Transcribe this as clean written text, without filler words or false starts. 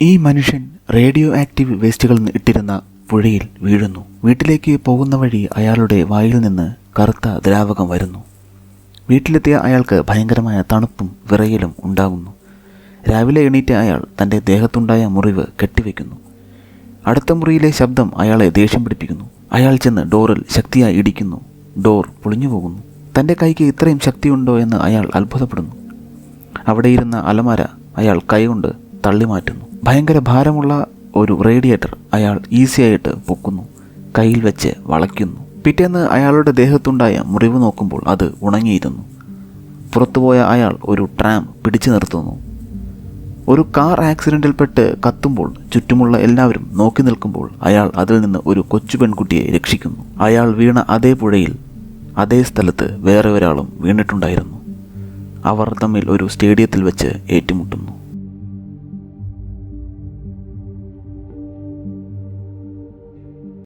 ഈ മനുഷ്യൻ radio active വേസ്റ്റുകൾ ഇട്ടിരുന്ന പുഴയിൽ വീഴുന്നു. വീട്ടിലേക്ക് പോകുന്ന വഴി അയാളുടെ വായിൽ നിന്ന് കറുത്ത ദ്രാവകം വരുന്നു. വീട്ടിലെത്തിയ അയാൾക്ക് ഭയങ്കരമായ തണുപ്പും വിറയലും ഉണ്ടാകുന്നു. രാവിലെ എണീറ്റ അയാൾ തൻ്റെ ദേഹത്തുണ്ടായ മുറിവ് കെട്ടിവെക്കുന്നു. അടുത്ത മുറിയിലെ ശബ്ദം അയാളെ ദേഷ്യം പിടിപ്പിക്കുന്നു. അയാൾ ചെന്ന് ഡോറിൽ ശക്തിയായി ഇടിക്കുന്നു. ഡോർ പൊളിഞ്ഞു പോകുന്നു. തൻ്റെ കൈക്ക് ഇത്രയും ശക്തിയുണ്ടോ എന്ന് അയാൾ അത്ഭുതപ്പെടുന്നു. അവിടെ ഇരുന്ന അലമാര അയാൾ കൈകൊണ്ട് തള്ളിമാറ്റുന്നു. ഭയങ്കര ഭാരമുള്ള ഒരു റേഡിയേറ്റർ അയാൾ ഈസിയായിട്ട് പൊക്കുന്നു. കയ്യിൽ വെച്ച് വളയ്ക്കുന്നു. പിറ്റേന്ന് അയാളുടെ ദേഹത്തുണ്ടായ മുറിവ് നോക്കുമ്പോൾ അത് ഉണങ്ങിയിരുന്നു. പുറത്തുപോയ അയാൾ ഒരു ട്രാം പിടിച്ചു നിർത്തുന്നു. ഒരു കാർ ആക്സിഡൻറ്റിൽപ്പെട്ട് കത്തുമ്പോൾ ചുറ്റുമുള്ള എല്ലാവരും നോക്കി നിൽക്കുമ്പോൾ അയാൾ അതിൽ നിന്ന് ഒരു കൊച്ചു പെൺകുട്ടിയെ രക്ഷിക്കുന്നു. അയാൾ വീണ അതേ പുഴയിൽ അതേ സ്ഥലത്ത് വേറെ ഒരാളും വീണിട്ടുണ്ടായിരുന്നു. അവർ തമ്മിൽ ഒരു സ്റ്റേഡിയത്തിൽ വെച്ച് ഏറ്റുമുട്ടുന്നു.